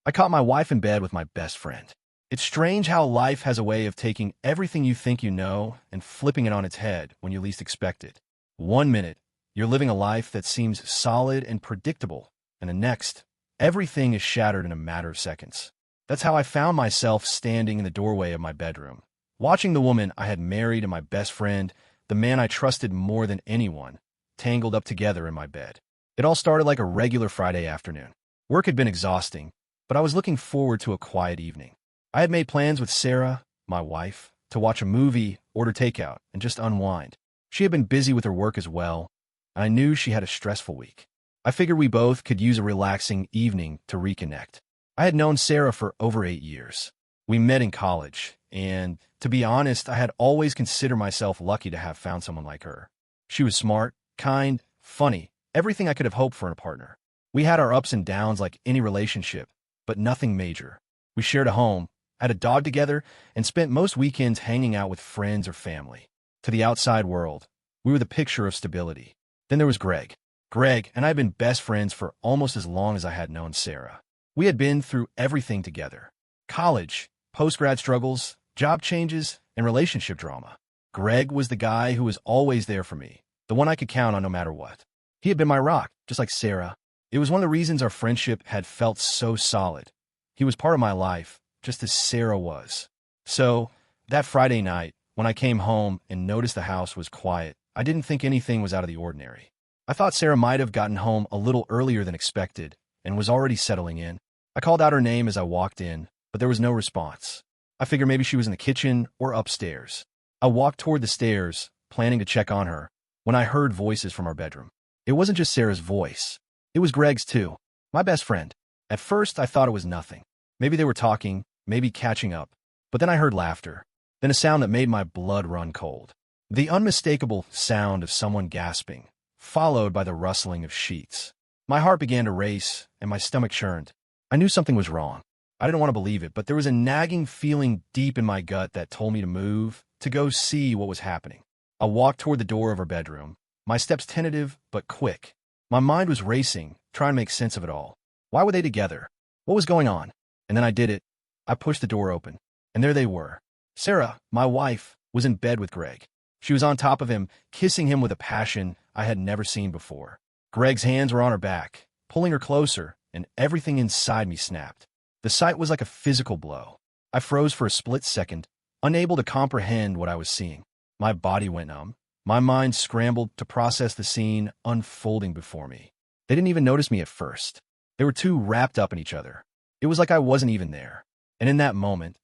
I caught my wife in bed with my best friend. It's strange how life has a way of taking everything you think you know and flipping it on its head when you least expect it. One minute, you're living a life that seems solid and predictable, and the next, everything is shattered in a matter of seconds. That's how I found myself standing in the doorway of my bedroom, watching the woman I had married and my best friend, the man I trusted more than anyone, tangled up together in my bed. It all started like a regular Friday afternoon. Work had been exhausting, but I was looking forward to a quiet evening. I had made plans with Sarah, my wife, to watch a movie, order takeout, and just unwind. She had been busy with her work as well, and I knew she had a stressful week. I figured we both could use a relaxing evening to reconnect. I had known Sarah for over 8 years. We met in college, and to be honest, I had always considered myself lucky to have found someone like her. She was smart, kind, funny, everything I could have hoped for in a partner. We had our ups and downs like any relationship, but nothing major. We shared a home, had a dog together, and spent most weekends hanging out with friends or family. To the outside world, we were the picture of stability. Then there was Greg. Greg and I had been best friends for almost as long as I had known Sarah. We had been through everything together. College, post-grad struggles, job changes, and relationship drama. Greg was the guy who was always there for me, the one I could count on no matter what. He had been my rock, just like Sarah. It was one of the reasons our friendship had felt so solid. He was part of my life, just as Sarah was. So, that Friday night, when I came home and noticed the house was quiet, I didn't think anything was out of the ordinary. I thought Sarah might have gotten home a little earlier than expected and was already settling in. I called out her name as I walked in, but there was no response. I figured maybe she was in the kitchen or upstairs. I walked toward the stairs, planning to check on her, when I heard voices from our bedroom. It wasn't just Sarah's voice. It was Greg's too, my best friend. At first, I thought it was nothing. Maybe they were talking, maybe catching up. But then I heard laughter, then a sound that made my blood run cold. The unmistakable sound of someone gasping, followed by the rustling of sheets. My heart began to race, and my stomach churned. I knew something was wrong. I didn't want to believe it, but there was a nagging feeling deep in my gut that told me to move, to go see what was happening. I walked toward the door of her bedroom, my steps tentative but quick. My mind was racing, trying to make sense of it all. Why were they together? What was going on? And then I did it. I pushed the door open, and there they were. Sarah, my wife, was in bed with Greg. She was on top of him, kissing him with a passion I had never seen before. Greg's hands were on her back, pulling her closer, and everything inside me snapped. The sight was like a physical blow. I froze for a split second, unable to comprehend what I was seeing. My body went numb. My mind scrambled to process the scene unfolding before me. They didn't even notice me at first. They were too wrapped up in each other. It was like I wasn't even there. And in that moment,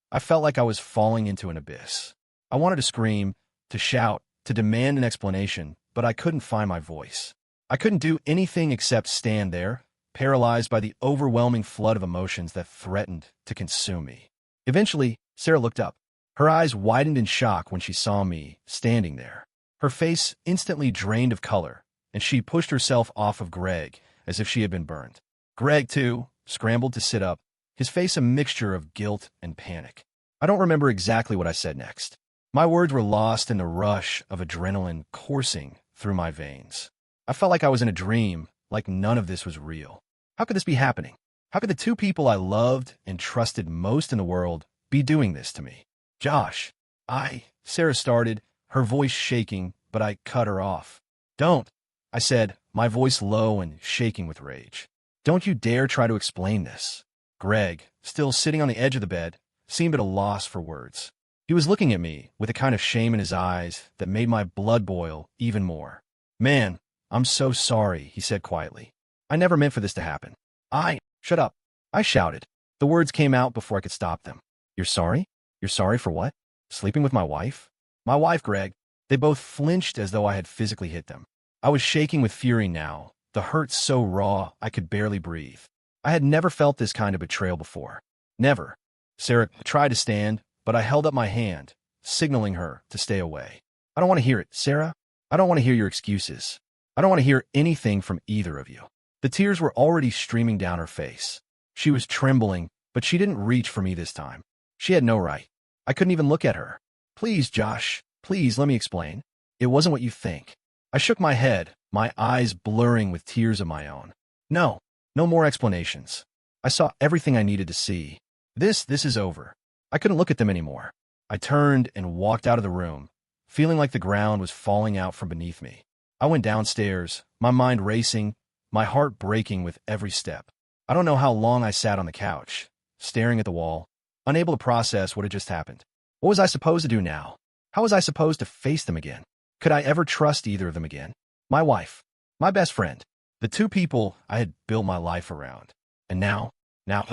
I felt like I was falling into an abyss. I wanted to scream, to shout, to demand an explanation, but I couldn't find my voice. I couldn't do anything except stand there, paralyzed by the overwhelming flood of emotions that threatened to consume me. Eventually, Sarah looked up. Her eyes widened in shock when she saw me standing there. Her face instantly drained of color, and she pushed herself off of Greg as if she had been burned. Greg, too, scrambled to sit up, his face a mixture of guilt and panic. I don't remember exactly what I said next. My words were lost in the rush of adrenaline coursing through my veins. I felt like I was in a dream, like none of this was real. How could this be happening? How could the two people I loved and trusted most in the world be doing this to me? Josh, Sarah started, her voice shaking, but I cut her off. Don't, I said, my voice low and shaking with rage. Don't you dare try to explain this. Greg, still sitting on the edge of the bed, seemed at a loss for words. He was looking at me with a kind of shame in his eyes that made my blood boil even more. Man, I'm so sorry, he said quietly. I never meant for this to happen. Shut up, I shouted. The words came out before I could stop them. You're sorry? You're sorry for what? Sleeping with my wife? My wife, Greg. They both flinched as though I had physically hit them. I was shaking with fury now, the hurt so raw I could barely breathe. I had never felt this kind of betrayal before. Never. Sarah tried to stand, but I held up my hand, signaling her to stay away. I don't want to hear it, Sarah. I don't want to hear your excuses. I don't want to hear anything from either of you. The tears were already streaming down her face. She was trembling, but she didn't reach for me this time. She had no right. I couldn't even look at her. Please, Josh, please let me explain. It wasn't what you think. I shook my head, my eyes blurring with tears of my own. No more explanations. I saw everything I needed to see. This is over. I couldn't look at them anymore. I turned and walked out of the room, feeling like the ground was falling out from beneath me. I went downstairs, my mind racing, my heart breaking with every step. I don't know how long I sat on the couch, staring at the wall, unable to process what had just happened. What was I supposed to do now? How was I supposed to face them again? Could I ever trust either of them again? My wife, my best friend, the two people I had built my life around. And now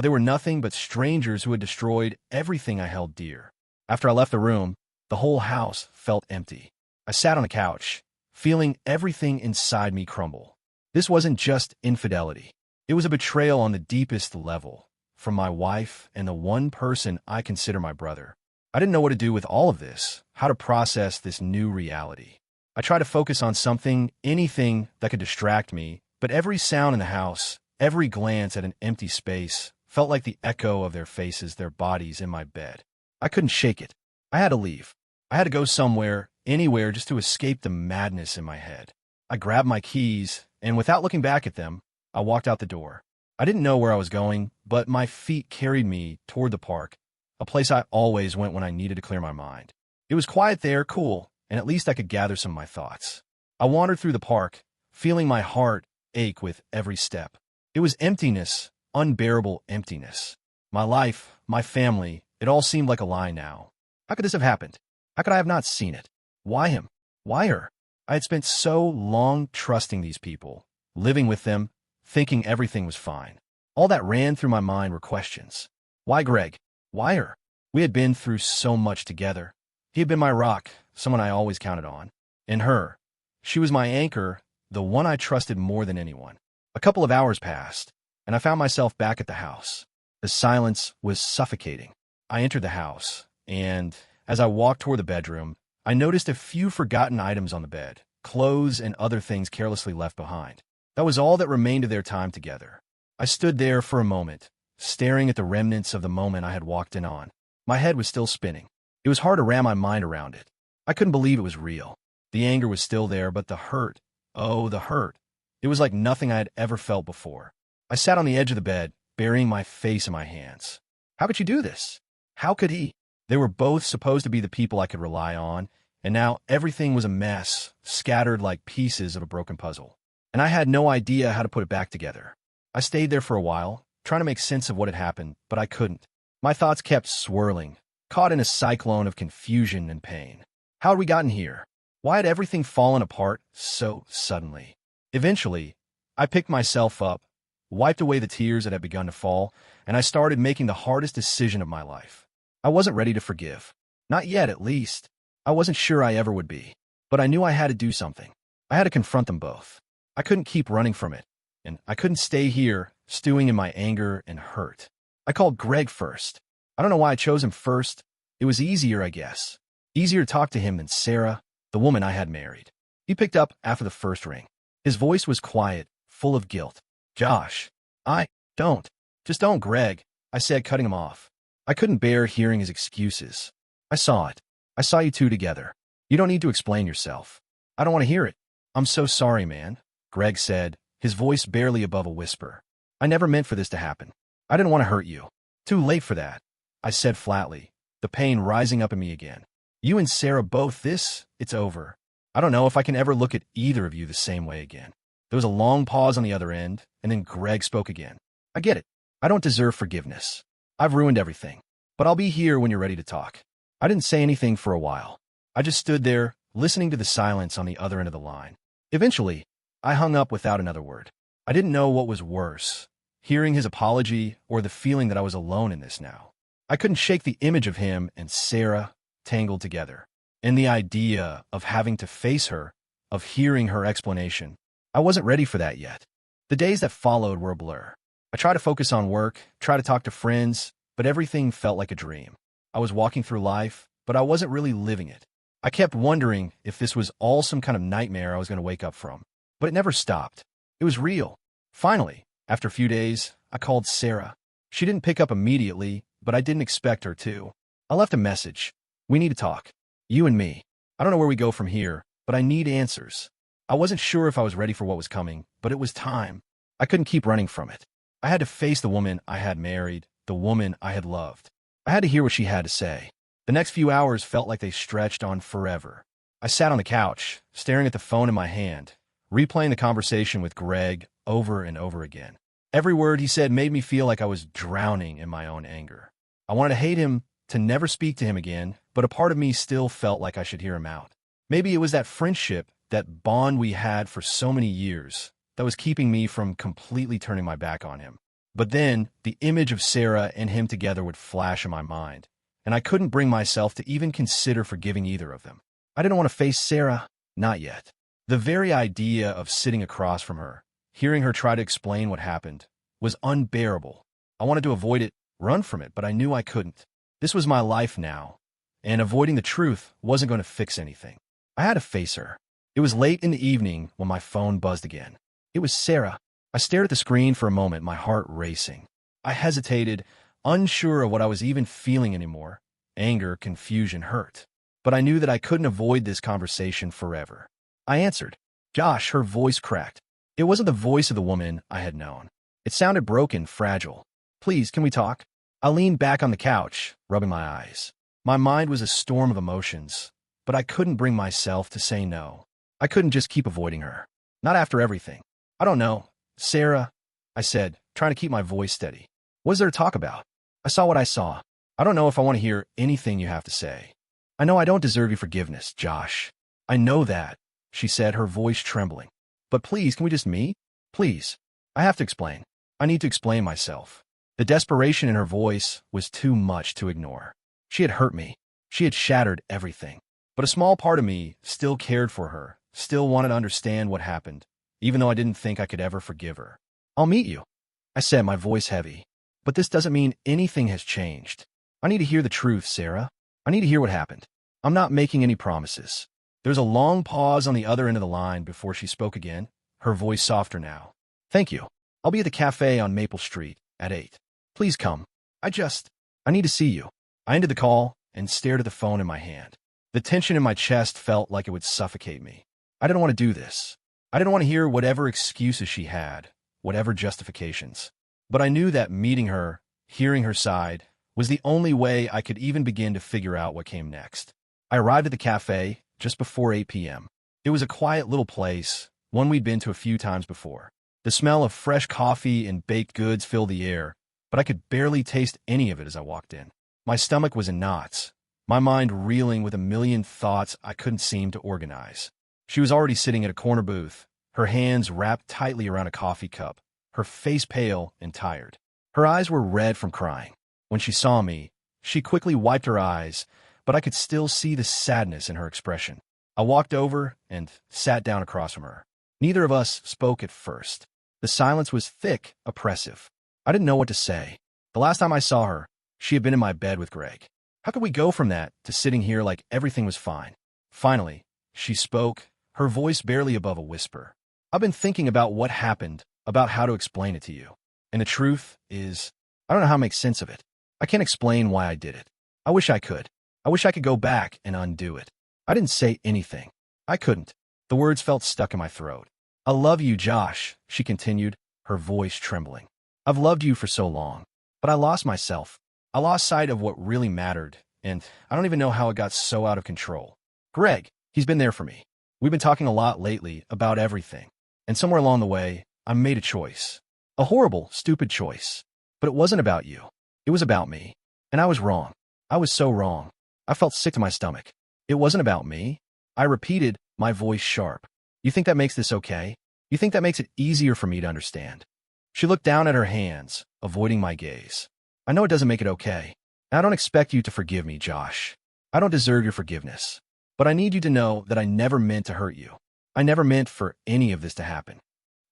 they were nothing but strangers who had destroyed everything I held dear. After I left the room, the whole house felt empty. I sat on the couch, feeling everything inside me crumble. This wasn't just infidelity. It was a betrayal on the deepest level, from my wife and the one person I consider my brother. I didn't know what to do with all of this, how to process this new reality. I tried to focus on something, anything that could distract me, but every sound in the house, every glance at an empty space, felt like the echo of their faces, their bodies in my bed. I couldn't shake it. I had to leave. I had to go somewhere, anywhere, just to escape the madness in my head. I grabbed my keys, and without looking back at them, I walked out the door. I didn't know where I was going, but my feet carried me toward the park, a place I always went when I needed to clear my mind. It was quiet there, cool, and at least I could gather some of my thoughts. I wandered through the park, feeling my heart ache with every step. It was emptiness, unbearable emptiness. My life, my family, it all seemed like a lie now. How could this have happened? How could I have not seen it? Why him? Why her? I had spent so long trusting these people, living with them, thinking everything was fine. All that ran through my mind were questions. Why Greg? Why her? We had been through so much together. He had been my rock, someone I always counted on. And her, she was my anchor, the one I trusted more than anyone. A couple of hours passed, and I found myself back at the house. The silence was suffocating. I entered the house, and as I walked toward the bedroom, I noticed a few forgotten items on the bed, clothes and other things carelessly left behind. That was all that remained of their time together. I stood there for a moment, staring at the remnants of the moment I had walked in on. My head was still spinning. It was hard to wrap my mind around it. I couldn't believe it was real. The anger was still there, but the hurt, oh, the hurt. It was like nothing I had ever felt before. I sat on the edge of the bed, burying my face in my hands. How could you do this? How could he? They were both supposed to be the people I could rely on, and now everything was a mess, scattered like pieces of a broken puzzle. And I had no idea how to put it back together. I stayed there for a while, trying to make sense of what had happened, but I couldn't. My thoughts kept swirling, caught in a cyclone of confusion and pain. How had we gotten here? Why had everything fallen apart so suddenly? Eventually, I picked myself up, wiped away the tears that had begun to fall, and I started making the hardest decision of my life. I wasn't ready to forgive. Not yet, at least. I wasn't sure I ever would be. But I knew I had to do something. I had to confront them both. I couldn't keep running from it, and I couldn't stay here, stewing in my anger and hurt. I called Greg first. I don't know why I chose him first. It was easier, I guess. Easier to talk to him than Sarah, the woman I had married. He picked up after the first ring. His voice was quiet, full of guilt. Josh, just don't, Greg, I said, cutting him off. I couldn't bear hearing his excuses. I saw it. I saw you two together. You don't need to explain yourself. I don't want to hear it. I'm so sorry, man, Greg said, his voice barely above a whisper. I never meant for this to happen. I didn't want to hurt you. Too late for that, I said flatly, the pain rising up in me again. You and Sarah both, it's over. I don't know if I can ever look at either of you the same way again. There was a long pause on the other end, and then Greg spoke again. I get it. I don't deserve forgiveness. I've ruined everything. But I'll be here when you're ready to talk. I didn't say anything for a while. I just stood there, listening to the silence on the other end of the line. Eventually, I hung up without another word. I didn't know what was worse, hearing his apology or the feeling that I was alone in this now. I couldn't shake the image of him and Sarah tangled together, and the idea of having to face her, of hearing her explanation. I wasn't ready for that yet. The days that followed were a blur. I tried to focus on work, try to talk to friends, but everything felt like a dream. I was walking through life, but I wasn't really living it. I kept wondering if this was all some kind of nightmare I was going to wake up from. But it never stopped. It was real. Finally, after a few days, I called Sarah. She didn't pick up immediately, but I didn't expect her to. I left a message. We need to talk. You and me. I don't know where we go from here, but I need answers. I wasn't sure if I was ready for what was coming, but it was time. I couldn't keep running from it. I had to face the woman I had married, the woman I had loved. I had to hear what she had to say. The next few hours felt like they stretched on forever. I sat on the couch, staring at the phone in my hand, replaying the conversation with Greg over and over again. Every word he said made me feel like I was drowning in my own anger. I wanted to hate him, to never speak to him again, but a part of me still felt like I should hear him out. Maybe it was that friendship, that bond we had for so many years, that was keeping me from completely turning my back on him. But then, the image of Sarah and him together would flash in my mind, and I couldn't bring myself to even consider forgiving either of them. I didn't want to face Sarah, not yet. The very idea of sitting across from her, hearing her try to explain what happened, was unbearable. I wanted to avoid it, run from it, but I knew I couldn't. This was my life now, and avoiding the truth wasn't going to fix anything. I had to face her. It was late in the evening when my phone buzzed again. It was Sarah. I stared at the screen for a moment, my heart racing. I hesitated, unsure of what I was even feeling anymore. Anger, confusion, hurt. But I knew that I couldn't avoid this conversation forever. I answered. Josh, her voice cracked. It wasn't the voice of the woman I had known. It sounded broken, fragile. Please, can we talk? I leaned back on the couch, rubbing my eyes. My mind was a storm of emotions, but I couldn't bring myself to say no. I couldn't just keep avoiding her. Not after everything. I don't know. Sarah, I said, trying to keep my voice steady. What is there to talk about? I saw what I saw. I don't know if I want to hear anything you have to say. I know I don't deserve your forgiveness, Josh. I know that, she said, her voice trembling. But please, can we just meet? Please. I have to explain. I need to explain myself. The desperation in her voice was too much to ignore. She had hurt me. She had shattered everything. But a small part of me still cared for her, still wanted to understand what happened, even though I didn't think I could ever forgive her. I'll meet you, I said, my voice heavy. But this doesn't mean anything has changed. I need to hear the truth, Sarah. I need to hear what happened. I'm not making any promises. There's a long pause on the other end of the line before she spoke again, her voice softer now. Thank you. I'll be at the cafe on Maple Street at 8. Please come. I need to see you. I ended the call and stared at the phone in my hand. The tension in my chest felt like it would suffocate me. I didn't want to do this. I didn't want to hear whatever excuses she had, whatever justifications. But I knew that meeting her, hearing her side, was the only way I could even begin to figure out what came next. I arrived at the cafe just before 8 p.m. It was a quiet little place, one we'd been to a few times before. The smell of fresh coffee and baked goods filled the air, but I could barely taste any of it as I walked in. My stomach was in knots, my mind reeling with a million thoughts I couldn't seem to organize. She was already sitting at a corner booth, her hands wrapped tightly around a coffee cup, her face pale and tired. Her eyes were red from crying. When she saw me, she quickly wiped her eyes, but I could still see the sadness in her expression. I walked over and sat down across from her. Neither of us spoke at first. The silence was thick, oppressive. I didn't know what to say. The last time I saw her, she had been in my bed with Greg. How could we go from that to sitting here like everything was fine? Finally, she spoke, her voice barely above a whisper. I've been thinking about what happened, about how to explain it to you. And the truth is, I don't know how to make sense of it. I can't explain why I did it. I wish I could. I wish I could go back and undo it. I didn't say anything. I couldn't. The words felt stuck in my throat. I love you, Josh, she continued, her voice trembling. I've loved you for so long, but I lost myself. I lost sight of what really mattered, and I don't even know how it got so out of control. Greg, he's been there for me. We've been talking a lot lately about everything, and somewhere along the way, I made a choice. A horrible, stupid choice. But it wasn't about you. It was about me. And I was wrong. I was so wrong. I felt sick to my stomach. It wasn't about me. I repeated, my voice sharp. You think that makes this okay? You think that makes it easier for me to understand? She looked down at her hands, avoiding my gaze. I know it doesn't make it okay. And I don't expect you to forgive me, Josh. I don't deserve your forgiveness. But I need you to know that I never meant to hurt you. I never meant for any of this to happen.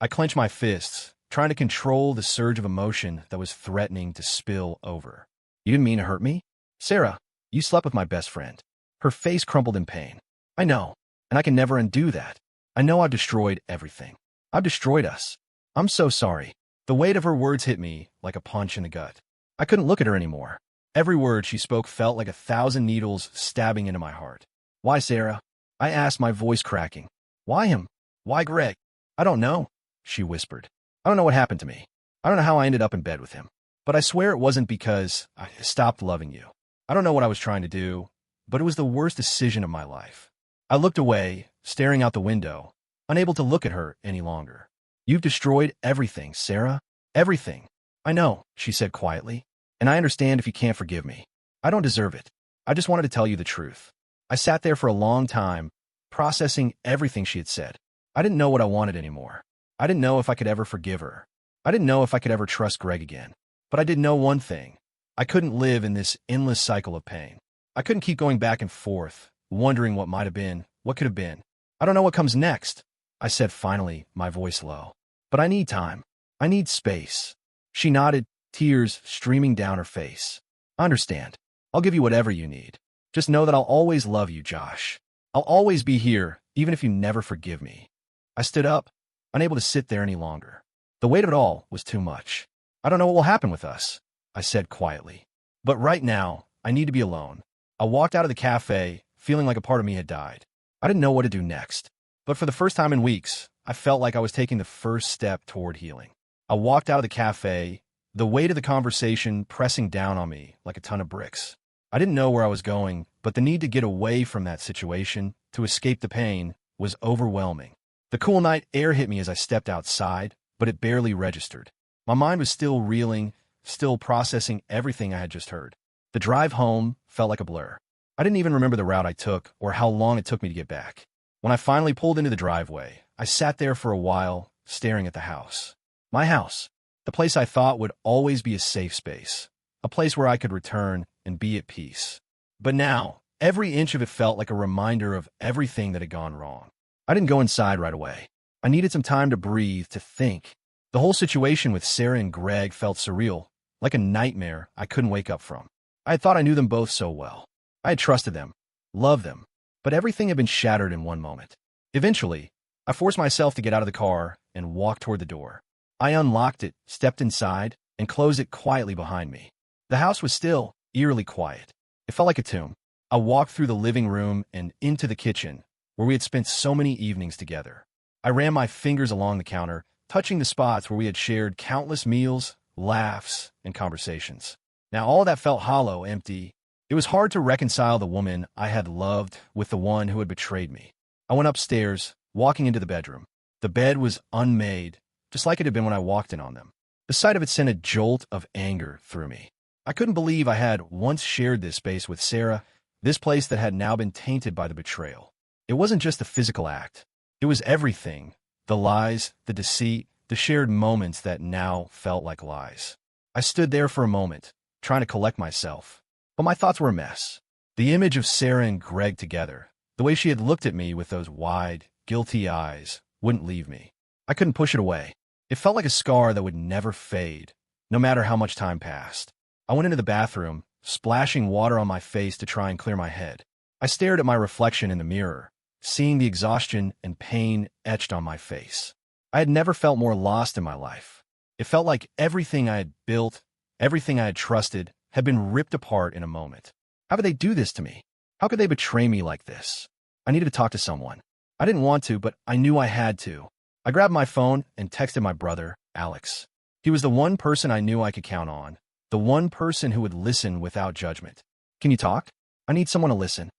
I clenched my fists, trying to control the surge of emotion that was threatening to spill over. You didn't mean to hurt me? Sarah, you slept with my best friend. Her face crumpled in pain. I know, and I can never undo that. I know I've destroyed everything. I've destroyed us. I'm so sorry. The weight of her words hit me like a punch in the gut. I couldn't look at her anymore. Every word she spoke felt like 1,000 needles stabbing into my heart. Why, Sarah? I asked, my voice cracking. Why him? Why Greg? I don't know, she whispered. I don't know what happened to me. I don't know how I ended up in bed with him, but I swear it wasn't because I stopped loving you. I don't know what I was trying to do, but it was the worst decision of my life. I looked away, staring out the window, unable to look at her any longer. You've destroyed everything, Sarah. Everything. I know, she said quietly, and I understand if you can't forgive me. I don't deserve it. I just wanted to tell you the truth. I sat there for a long time, processing everything she had said. I didn't know what I wanted anymore. I didn't know if I could ever forgive her. I didn't know if I could ever trust Greg again. But I did know one thing. I couldn't live in this endless cycle of pain. I couldn't keep going back and forth, wondering what might have been, what could have been. I don't know what comes next, I said finally, my voice low. But I need time. I need space. She nodded, tears streaming down her face. I understand. I'll give you whatever you need. Just know that I'll always love you, Josh. I'll always be here, even if you never forgive me. I stood up, unable to sit there any longer. The weight of it all was too much. I don't know what will happen with us, I said quietly. But right now, I need to be alone. I walked out of the cafe, feeling like a part of me had died. I didn't know what to do next. But for the first time in weeks, I felt like I was taking the first step toward healing. I walked out of the cafe, the weight of the conversation pressing down on me like a ton of bricks. I didn't know where I was going, but the need to get away from that situation, to escape the pain, was overwhelming. The cool night air hit me as I stepped outside, but it barely registered. My mind was still reeling, still processing everything I had just heard. The drive home felt like a blur. I didn't even remember the route I took or how long it took me to get back. When I finally pulled into the driveway, I sat there for a while, staring at the house. My house, the place I thought would always be a safe space, a place where I could return and be at peace. But now, every inch of it felt like a reminder of everything that had gone wrong. I didn't go inside right away. I needed some time to breathe, to think. The whole situation with Sarah and Greg felt surreal, like a nightmare I couldn't wake up from. I had thought I knew them both so well. I had trusted them, loved them, but everything had been shattered in one moment. Eventually, I forced myself to get out of the car and walk toward the door. I unlocked it, stepped inside, and closed it quietly behind me. The house was still, eerily quiet. It felt like a tomb. I walked through the living room and into the kitchen, where we had spent so many evenings together. I ran my fingers along the counter, touching the spots where we had shared countless meals, laughs, and conversations. Now all that felt hollow, empty. It was hard to reconcile the woman I had loved with the one who had betrayed me. I went upstairs, walking into the bedroom. The bed was unmade, just like it had been when I walked in on them. The sight of it sent a jolt of anger through me. I couldn't believe I had once shared this space with Sarah, this place that had now been tainted by the betrayal. It wasn't just a physical act. It was everything. The lies, the deceit, the shared moments that now felt like lies. I stood there for a moment, trying to collect myself. But my thoughts were a mess. The image of Sarah and Greg together, the way she had looked at me with those wide, guilty eyes, wouldn't leave me. I couldn't push it away. It felt like a scar that would never fade, no matter how much time passed. I went into the bathroom, splashing water on my face to try and clear my head. I stared at my reflection in the mirror, seeing the exhaustion and pain etched on my face. I had never felt more lost in my life. It felt like everything I had built, everything I had trusted, had been ripped apart in a moment. How could they do this to me? How could they betray me like this? I needed to talk to someone. I didn't want to, but I knew I had to. I grabbed my phone and texted my brother, Alex. He was the one person I knew I could count on, the one person who would listen without judgment. Can you talk? I need someone to listen.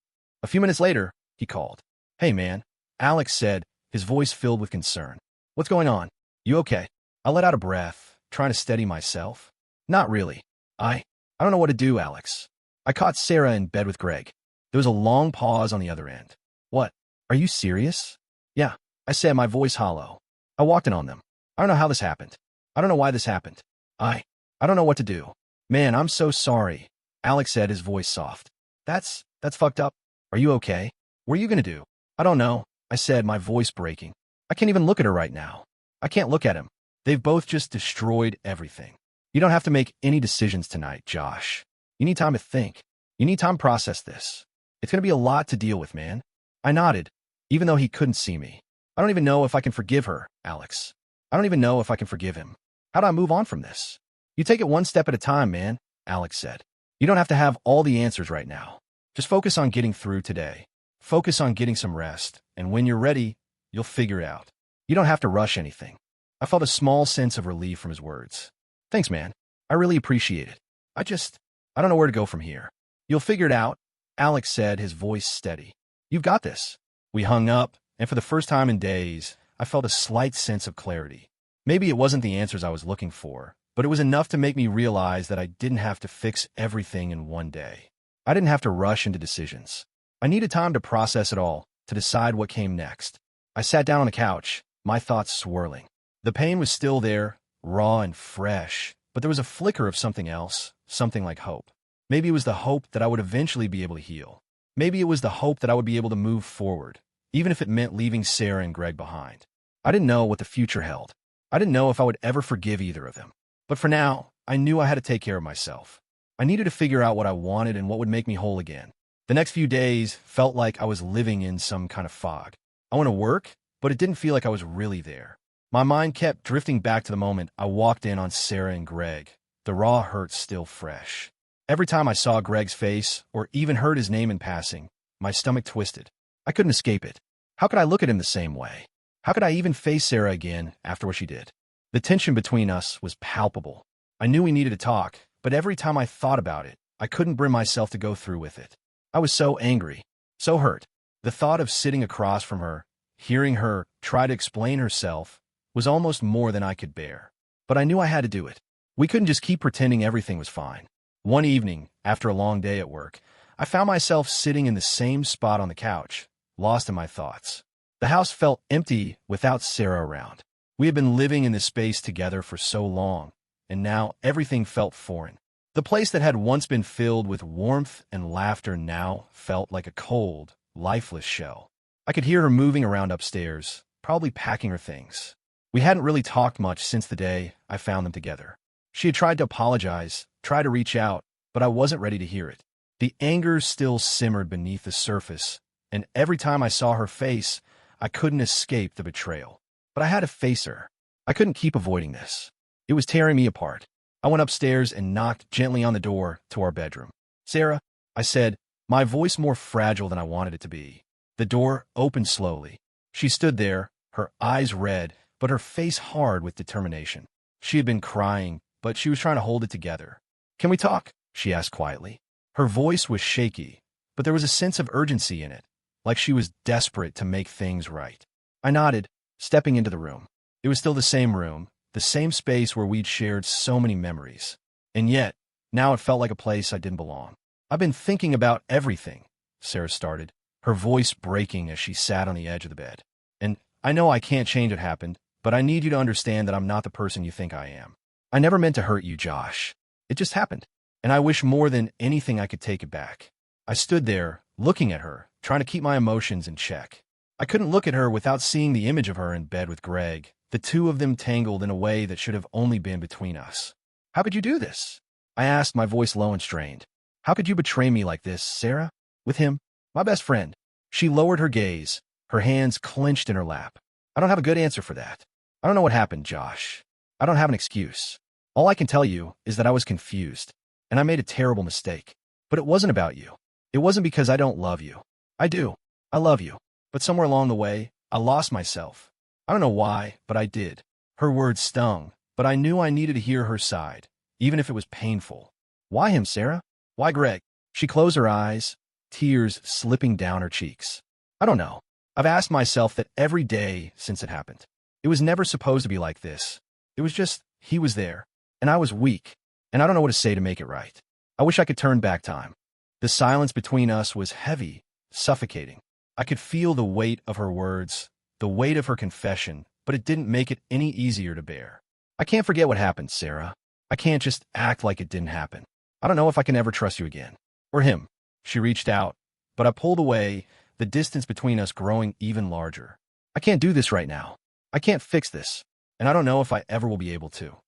A few minutes later, he called. Hey, man, Alex said, his voice filled with concern. What's going on? You okay? I let out a breath, trying to steady myself. Not really. I don't know what to do, Alex. I caught Sarah in bed with Greg. There was a long pause on the other end. What? Are you serious? Yeah, I said, my voice hollow. I walked in on them. I don't know how this happened. I don't know why this happened. I don't know what to do. Man, I'm so sorry. Alex said, his voice soft. That's fucked up. Are you okay? What are you gonna do? I don't know, I said, my voice breaking. I can't even look at her right now. I can't look at him. They've both just destroyed everything. You don't have to make any decisions tonight, Josh. You need time to think. You need time to process this. It's gonna be a lot to deal with, man. I nodded, even though he couldn't see me. I don't even know if I can forgive her, Alex. I don't even know if I can forgive him. How do I move on from this? You take it one step at a time, man, Alex said. You don't have to have all the answers right now. Just focus on getting through today. Focus on getting some rest, and when you're ready, you'll figure it out. You don't have to rush anything. I felt a small sense of relief from his words. Thanks, man. I really appreciate it. I don't know where to go from here. You'll figure it out, Alex said, his voice steady. You've got this. We hung up, and for the first time in days, I felt a slight sense of clarity. Maybe it wasn't the answers I was looking for, but it was enough to make me realize that I didn't have to fix everything in one day. I didn't have to rush into decisions. I needed time to process it all, to decide what came next. I sat down on the couch, my thoughts swirling. The pain was still there, raw and fresh, but there was a flicker of something else, something like hope. Maybe it was the hope that I would eventually be able to heal. Maybe it was the hope that I would be able to move forward, even if it meant leaving Sarah and Greg behind. I didn't know what the future held. I didn't know if I would ever forgive either of them. But for now, I knew I had to take care of myself. I needed to figure out what I wanted and what would make me whole again. The next few days felt like I was living in some kind of fog. I went to work, but it didn't feel like I was really there. My mind kept drifting back to the moment I walked in on Sarah and Greg, the raw hurt still fresh. Every time I saw Greg's face, or even heard his name in passing, my stomach twisted. I couldn't escape it. How could I look at him the same way? How could I even face Sarah again after what she did? The tension between us was palpable. I knew we needed to talk, but every time I thought about it, I couldn't bring myself to go through with it. I was so angry, so hurt. The thought of sitting across from her, hearing her try to explain herself, was almost more than I could bear. But I knew I had to do it. We couldn't just keep pretending everything was fine. One evening, after a long day at work, I found myself sitting in the same spot on the couch, lost in my thoughts. The house felt empty without Sarah around. We had been living in this space together for so long, and now everything felt foreign. The place that had once been filled with warmth and laughter now felt like a cold, lifeless shell. I could hear her moving around upstairs, probably packing her things. We hadn't really talked much since the day I found them together. She had tried to apologize, tried to reach out, but I wasn't ready to hear it. The anger still simmered beneath the surface, and every time I saw her face, I couldn't escape the betrayal. But I had to face her. I couldn't keep avoiding this. It was tearing me apart. I went upstairs and knocked gently on the door to our bedroom. "Sarah," I said, my voice more fragile than I wanted it to be. The door opened slowly. She stood there, her eyes red, but her face hard with determination. She had been crying, but she was trying to hold it together. "Can we talk?" she asked quietly. Her voice was shaky, but there was a sense of urgency in it, like she was desperate to make things right. I nodded, stepping into the room. It was still the same room, the same space where we'd shared so many memories. And yet, now it felt like a place I didn't belong. "I've been thinking about everything," Sarah started, her voice breaking as she sat on the edge of the bed. "And I know I can't change what happened, but I need you to understand that I'm not the person you think I am. I never meant to hurt you, Josh. It just happened. And I wish more than anything I could take it back." I stood there, looking at her, trying to keep my emotions in check. I couldn't look at her without seeing the image of her in bed with Greg, the two of them tangled in a way that should have only been between us. "How could you do this?" I asked, my voice low and strained. "How could you betray me like this, Sarah? With him? My best friend." She lowered her gaze, her hands clenched in her lap. "I don't have a good answer for that. I don't know what happened, Josh. I don't have an excuse. All I can tell you is that I was confused, and I made a terrible mistake. But it wasn't about you. It wasn't because I don't love you. I do. I love you. But somewhere along the way, I lost myself. I don't know why, but I did." Her words stung, but I knew I needed to hear her side, even if it was painful. "Why him, Sarah? Why Greg?" She closed her eyes, tears slipping down her cheeks. "I don't know. I've asked myself that every day since it happened. It was never supposed to be like this. It was just, he was there, and I was weak, and I don't know what to say to make it right. I wish I could turn back time." The silence between us was heavy, suffocating. I could feel the weight of her words, the weight of her confession, but it didn't make it any easier to bear. "I can't forget what happened, Sarah. I can't just act like it didn't happen. I don't know if I can ever trust you again. Or him." She reached out, but I pulled away, the distance between us growing even larger. "I can't do this right now. I can't fix this, and I don't know if I ever will be able to."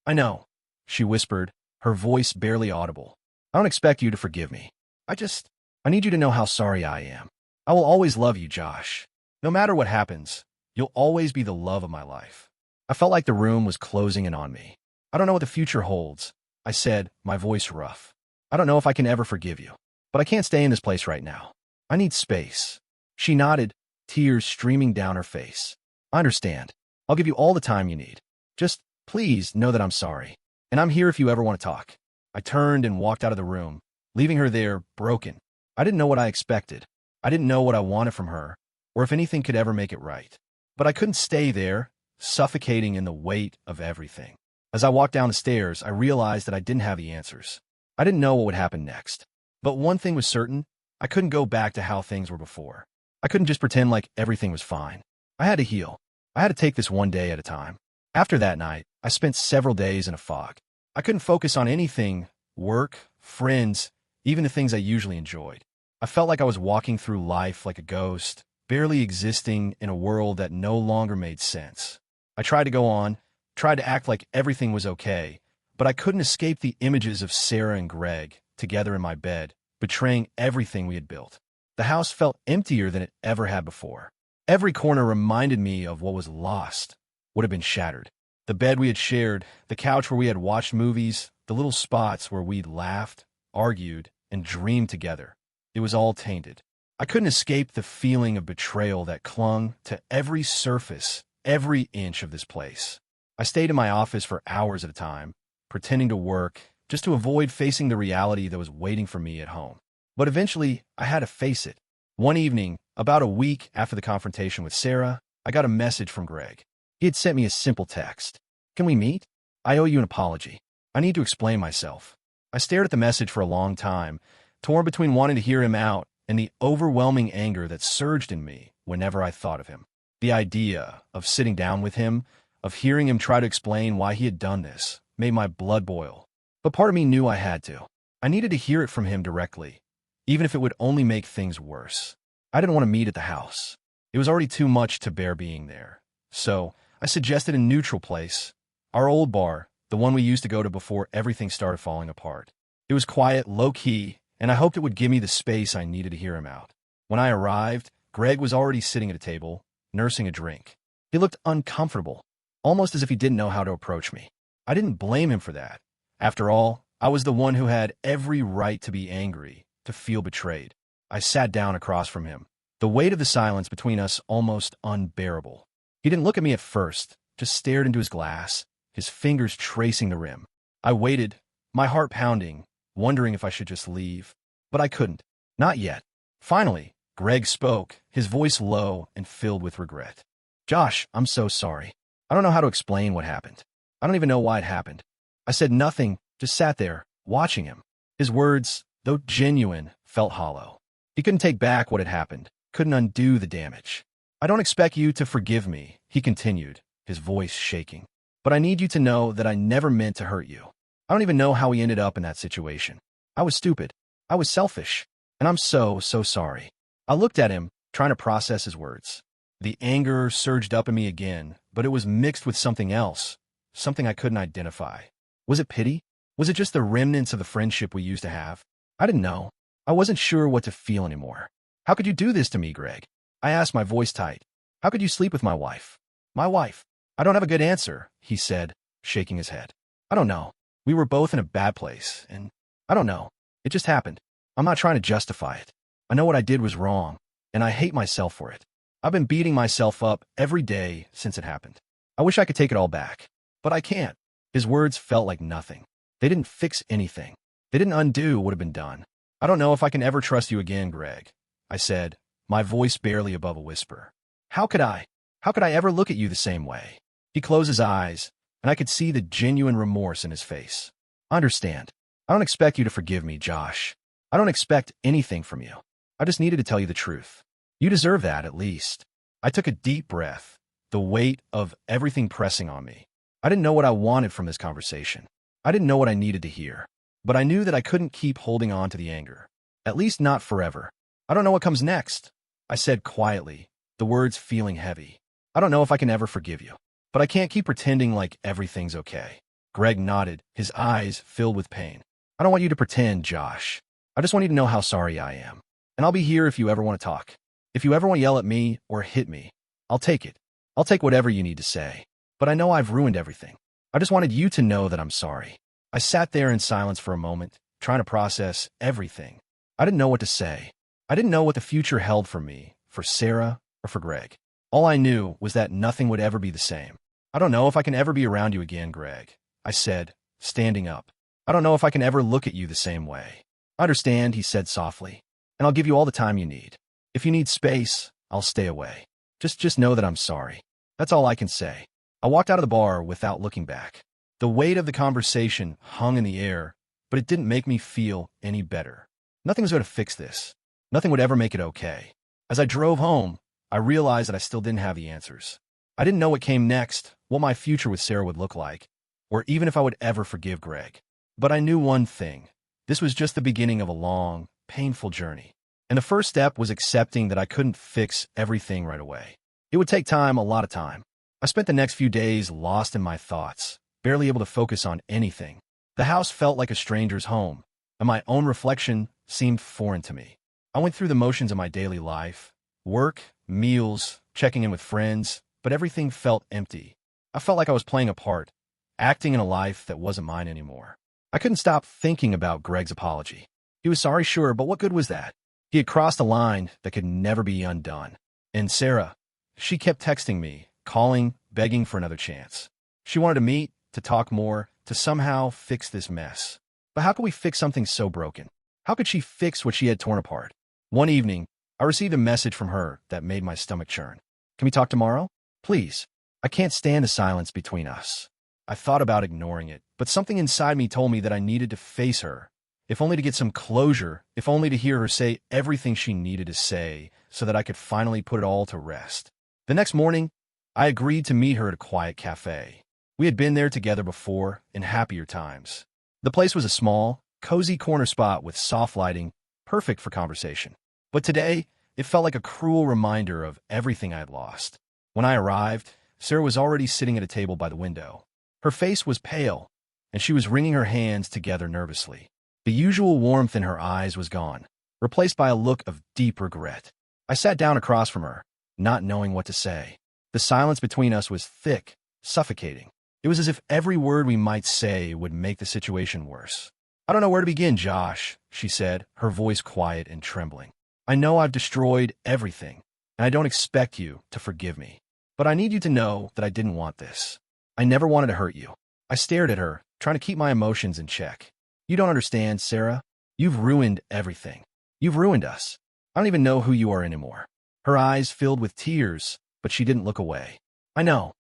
"I know," she whispered, her voice barely audible. "I don't expect you to forgive me. I need you to know how sorry I am. I will always love you, Josh. No matter what happens, you'll always be the love of my life." I felt like the room was closing in on me. "I don't know what the future holds," I said, my voice rough. "I don't know if I can ever forgive you, but I can't stay in this place right now. I need space." She nodded, tears streaming down her face. "I understand. I'll give you all the time you need. Just please know that I'm sorry." and I'm here if you ever want to talk. I turned and walked out of the room, leaving her there, broken. I didn't know what I expected. I didn't know what I wanted from her, or if anything could ever make it right. But I couldn't stay there, suffocating in the weight of everything. As I walked down the stairs, I realized that I didn't have the answers. I didn't know what would happen next. But one thing was certain, I couldn't go back to how things were before. I couldn't just pretend like everything was fine. I had to heal. I had to take this one day at a time. After that night, I spent several days in a fog. I couldn't focus on anything, work, friends, even the things I usually enjoyed. I felt like I was walking through life like a ghost, barely existing in a world that no longer made sense. I tried to go on, tried to act like everything was okay, but I couldn't escape the images of Sarah and Greg together in my bed, betraying everything we had built. The house felt emptier than it ever had before. Every corner reminded me of what was lost, what had been shattered. The bed we had shared, the couch where we had watched movies, the little spots where we'd laughed, argued, and dreamed together. It was all tainted. I couldn't escape the feeling of betrayal that clung to every surface, every inch of this place. I stayed in my office for hours at a time, pretending to work, just to avoid facing the reality that was waiting for me at home. But eventually, I had to face it. One evening, about a week after the confrontation with Sarah, I got a message from Greg. He had sent me a simple text. "Can we meet? I owe you an apology. I need to explain myself." I stared at the message for a long time, torn between wanting to hear him out and the overwhelming anger that surged in me whenever I thought of him. The idea of sitting down with him, of hearing him try to explain why he had done this, made my blood boil. But part of me knew I had to. I needed to hear it from him directly, even if it would only make things worse. I didn't want to meet at the house. It was already too much to bear being there. So I suggested a neutral place, our old bar, the one we used to go to before everything started falling apart. It was quiet, low-key, and I hoped it would give me the space I needed to hear him out. When I arrived, Greg was already sitting at a table, nursing a drink. He looked uncomfortable, almost as if he didn't know how to approach me. I didn't blame him for that. After all, I was the one who had every right to be angry, to feel betrayed. I sat down across from him, the weight of the silence between us almost unbearable. He didn't look at me at first, just stared into his glass, his fingers tracing the rim. I waited, my heart pounding, wondering if I should just leave. But I couldn't. Not yet. Finally, Greg spoke, his voice low and filled with regret. "Josh, I'm so sorry. I don't know how to explain what happened. I don't even know why it happened." I said nothing, just sat there, watching him. His words, though genuine, felt hollow. He couldn't take back what had happened, couldn't undo the damage. "I don't expect you to forgive me," he continued, his voice shaking. "But I need you to know that I never meant to hurt you. I don't even know how we ended up in that situation. I was stupid. I was selfish. And I'm so sorry." I looked at him, trying to process his words. The anger surged up in me again, but it was mixed with something else, something I couldn't identify. Was it pity? Was it just the remnants of the friendship we used to have? I didn't know. I wasn't sure what to feel anymore. "How could you do this to me, Greg?" I asked, my voice tight. "How could you sleep with my wife?" "My wife?" "I don't have a good answer," he said, shaking his head. "I don't know. We were both in a bad place, and I don't know. It just happened. I'm not trying to justify it. I know what I did was wrong, and I hate myself for it. I've been beating myself up every day since it happened. I wish I could take it all back, but I can't." His words felt like nothing. They didn't fix anything. They didn't undo what had been done. "I don't know if I can ever trust you again, Greg," I said, my voice barely above a whisper. How could I ever look at you the same way?" He closed his eyes, and I could see the genuine remorse in his face. "I understand. I don't expect you to forgive me, Josh. I don't expect anything from you. I just needed to tell you the truth. You deserve that, at least." I took a deep breath, the weight of everything pressing on me. I didn't know what I wanted from this conversation. I didn't know what I needed to hear. But I knew that I couldn't keep holding on to the anger. At least not forever. "I don't know what comes next," I said quietly, the words feeling heavy. "I don't know if I can ever forgive you. But I can't keep pretending like everything's okay." Greg nodded, his eyes filled with pain. "I don't want you to pretend, Josh. I just want you to know how sorry I am. And I'll be here if you ever want to talk. If you ever want to yell at me or hit me, I'll take it. I'll take whatever you need to say. But I know I've ruined everything. I just wanted you to know that I'm sorry." I sat there in silence for a moment, trying to process everything. I didn't know what to say. I didn't know what the future held for me, for Sarah, or for Greg. All I knew was that nothing would ever be the same. "I don't know if I can ever be around you again, Greg," I said, standing up. I don't know if I can ever look at you the same way. I understand, he said softly, and I'll give you all the time you need. If you need space, I'll stay away. Just know that I'm sorry. That's all I can say. I walked out of the bar without looking back. The weight of the conversation hung in the air, but it didn't make me feel any better. Nothing was going to fix this. Nothing would ever make it okay. As I drove home, I realized that I still didn't have the answers. I didn't know what came next, what my future with Sarah would look like, or even if I would ever forgive Greg. But I knew one thing. This was just the beginning of a long, painful journey. And the first step was accepting that I couldn't fix everything right away. It would take time, a lot of time. I spent the next few days lost in my thoughts, barely able to focus on anything. The house felt like a stranger's home, and my own reflection seemed foreign to me. I went through the motions of my daily life, work, meals, checking in with friends, but everything felt empty. I felt like I was playing a part, acting in a life that wasn't mine anymore. I couldn't stop thinking about Greg's apology. He was sorry, sure, but what good was that? He had crossed a line that could never be undone. And Sarah, she kept texting me, calling, begging for another chance. She wanted to meet, to talk more, to somehow fix this mess. But how could we fix something so broken? How could she fix what she had torn apart? One evening, I received a message from her that made my stomach churn. Can we talk tomorrow? Please. I can't stand the silence between us. I thought about ignoring it, but something inside me told me that I needed to face her, if only to get some closure, if only to hear her say everything she needed to say so that I could finally put it all to rest. The next morning, I agreed to meet her at a quiet cafe. We had been there together before, in happier times. The place was a small, cozy corner spot with soft lighting, perfect for conversation. But today, it felt like a cruel reminder of everything I had lost. When I arrived, Sarah was already sitting at a table by the window. Her face was pale, and she was wringing her hands together nervously. The usual warmth in her eyes was gone, replaced by a look of deep regret. I sat down across from her, not knowing what to say. The silence between us was thick, suffocating. It was as if every word we might say would make the situation worse. I don't know where to begin, Josh, she said, her voice quiet and trembling. I know I've destroyed everything, and I don't expect you to forgive me. But I need you to know that I didn't want this. I never wanted to hurt you. I stared at her, trying to keep my emotions in check. You don't understand, Sarah. You've ruined everything. You've ruined us. I don't even know who you are anymore. Her eyes filled with tears, but she didn't look away. I know.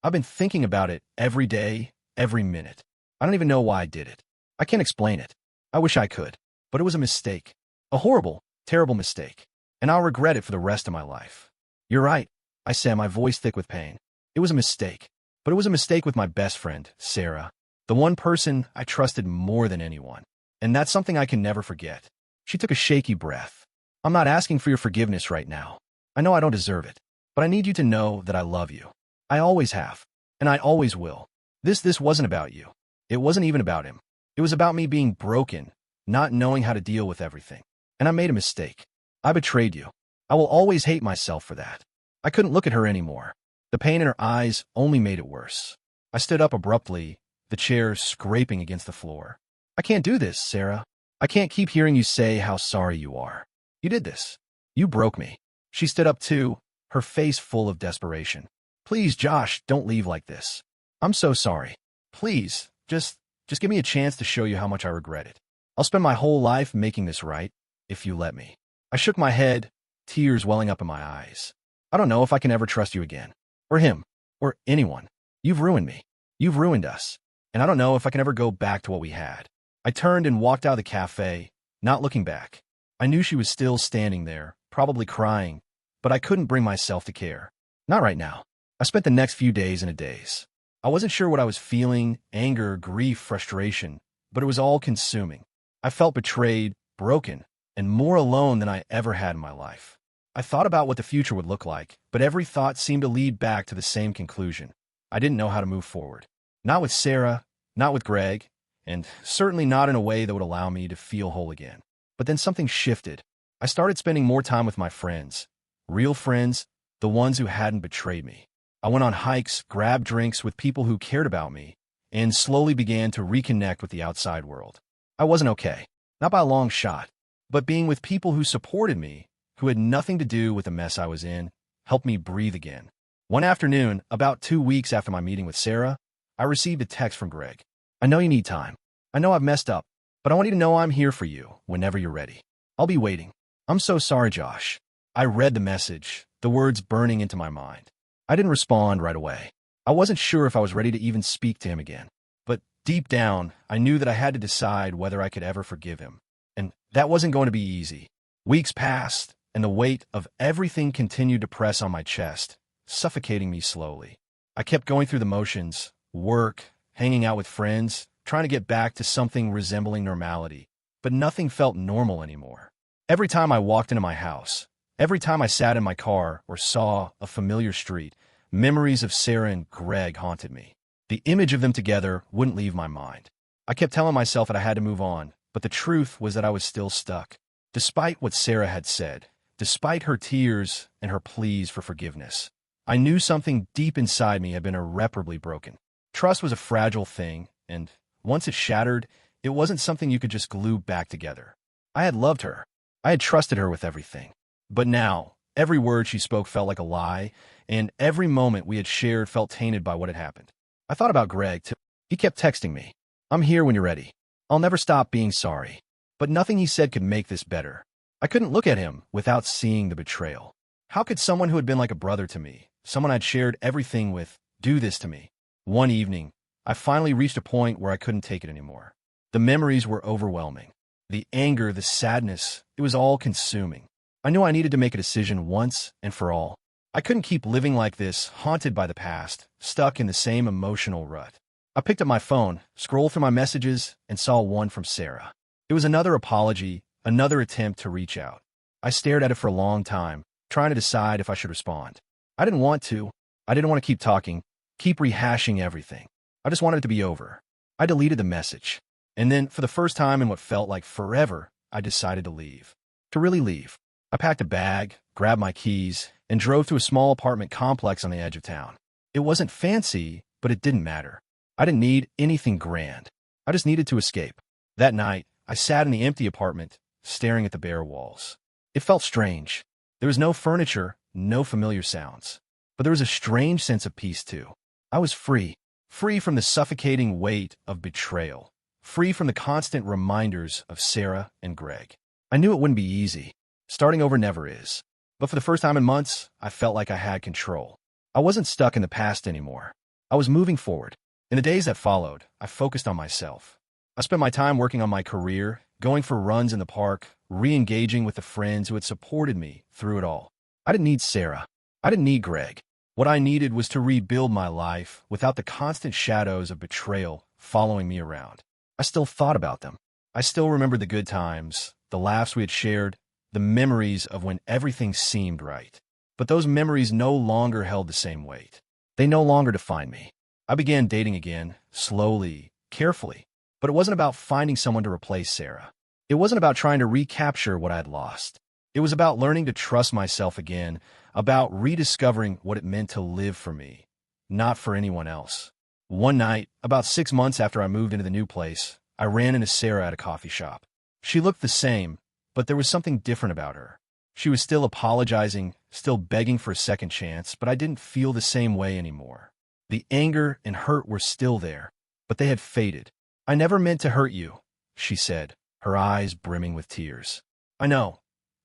I've been thinking about it every day, every minute. I don't even know why I did it. I can't explain it. I wish I could. But it was a mistake. A horrible, terrible mistake. And I'll regret it for the rest of my life. You're right, I said, my voice thick with pain. It was a mistake. But it was a mistake with my best friend, Sarah. The one person I trusted more than anyone. And that's something I can never forget. She took a shaky breath. I'm not asking for your forgiveness right now. I know I don't deserve it. But I need you to know that I love you. I always have. And I always will. This wasn't about you. It wasn't even about him. It was about me being broken, not knowing how to deal with everything. And I made a mistake. I betrayed you. I will always hate myself for that. I couldn't look at her anymore. The pain in her eyes only made it worse. I stood up abruptly, the chair scraping against the floor. I can't do this, Sarah. I can't keep hearing you say how sorry you are. You did this. You broke me. She stood up too, her face full of desperation. Please, Josh, don't leave like this. I'm so sorry. Please, just give me a chance to show you how much I regret it. I'll spend my whole life making this right, if you let me. I shook my head, tears welling up in my eyes. I don't know if I can ever trust you again. Or him. Or anyone. You've ruined me. You've ruined us. And I don't know if I can ever go back to what we had. I turned and walked out of the cafe, not looking back. I knew she was still standing there, probably crying, but I couldn't bring myself to care. Not right now. I spent the next few days in a daze. I wasn't sure what I was feeling, anger, grief, frustration, but it was all consuming. I felt betrayed, broken, and more alone than I ever had in my life. I thought about what the future would look like, but every thought seemed to lead back to the same conclusion. I didn't know how to move forward. Not with Sarah, not with Greg, and certainly not in a way that would allow me to feel whole again. But then something shifted. I started spending more time with my friends. Real friends, the ones who hadn't betrayed me. I went on hikes, grabbed drinks with people who cared about me, and slowly began to reconnect with the outside world. I wasn't okay, not by a long shot, but being with people who supported me, who had nothing to do with the mess I was in, helped me breathe again. One afternoon, about 2 weeks after my meeting with Sarah, I received a text from Greg. I know you need time. I know I've messed up, but I want you to know I'm here for you whenever you're ready. I'll be waiting. I'm so sorry, Josh. I read the message, the words burning into my mind. I didn't respond right away. I wasn't sure if I was ready to even speak to him again. But deep down, I knew that I had to decide whether I could ever forgive him. And that wasn't going to be easy. Weeks passed, and the weight of everything continued to press on my chest, suffocating me slowly. I kept going through the motions, work, hanging out with friends, trying to get back to something resembling normality. But nothing felt normal anymore. Every time I walked into my house, every time I sat in my car or saw a familiar street, memories of Sarah and Greg haunted me. The image of them together wouldn't leave my mind. I kept telling myself that I had to move on, but the truth was that I was still stuck. Despite what Sarah had said, despite her tears and her pleas for forgiveness, I knew something deep inside me had been irreparably broken. Trust was a fragile thing, and once it shattered, it wasn't something you could just glue back together. I had loved her. I had trusted her with everything. But now, every word she spoke felt like a lie, and every moment we had shared felt tainted by what had happened. I thought about Greg, too. He kept texting me, "I'm here when you're ready. I'll never stop being sorry." But nothing he said could make this better. I couldn't look at him without seeing the betrayal. How could someone who had been like a brother to me, someone I'd shared everything with, do this to me? One evening, I finally reached a point where I couldn't take it anymore. The memories were overwhelming. The anger, the sadness, it was all consuming. I knew I needed to make a decision once and for all. I couldn't keep living like this, haunted by the past, stuck in the same emotional rut. I picked up my phone, scrolled through my messages, and saw one from Sarah. It was another apology, another attempt to reach out. I stared at it for a long time, trying to decide if I should respond. I didn't want to. I didn't want to keep talking, keep rehashing everything. I just wanted it to be over. I deleted the message. And then, for the first time in what felt like forever, I decided to leave. To really leave. I packed a bag, grabbed my keys, and drove to a small apartment complex on the edge of town. It wasn't fancy, but it didn't matter. I didn't need anything grand. I just needed to escape. That night, I sat in the empty apartment, staring at the bare walls. It felt strange. There was no furniture, no familiar sounds. But there was a strange sense of peace, too. I was free. Free from the suffocating weight of betrayal. Free from the constant reminders of Sarah and Greg. I knew it wouldn't be easy. Starting over never is. But for the first time in months, I felt like I had control. I wasn't stuck in the past anymore. I was moving forward. In the days that followed, I focused on myself. I spent my time working on my career, going for runs in the park, re-engaging with the friends who had supported me through it all. I didn't need Sarah. I didn't need Greg. What I needed was to rebuild my life without the constant shadows of betrayal following me around. I still thought about them. I still remembered the good times, the laughs we had shared, the memories of when everything seemed right. But those memories no longer held the same weight. They no longer defined me. I began dating again, slowly, carefully. But it wasn't about finding someone to replace Sarah. It wasn't about trying to recapture what I had lost. It was about learning to trust myself again, about rediscovering what it meant to live for me, not for anyone else. One night, about 6 months after I moved into the new place, I ran into Sarah at a coffee shop. She looked the same, but there was something different about her. She was still apologizing, still begging for a second chance, but I didn't feel the same way anymore. The anger and hurt were still there, but they had faded. "I never meant to hurt you," she said, her eyes brimming with tears. "I know,"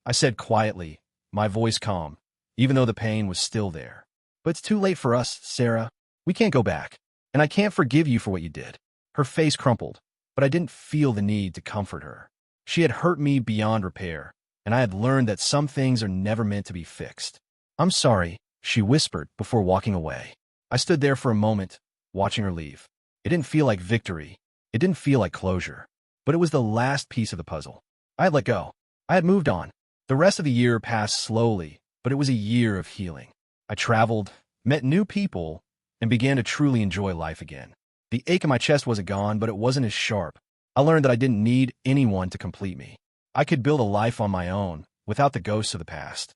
I said quietly, my voice calm, even though the pain was still there. "But it's too late for us, Sarah. We can't go back. And I can't forgive you for what you did." Her face crumpled, but I didn't feel the need to comfort her. She had hurt me beyond repair, and I had learned that some things are never meant to be fixed. "I'm sorry," she whispered before walking away. I stood there for a moment, watching her leave. It didn't feel like victory. It didn't feel like closure. But it was the last piece of the puzzle. I had let go. I had moved on. The rest of the year passed slowly, but it was a year of healing. I traveled, met new people, and began to truly enjoy life again. The ache in my chest wasn't gone, but it wasn't as sharp. I learned that I didn't need anyone to complete me. I could build a life on my own, without the ghosts of the past.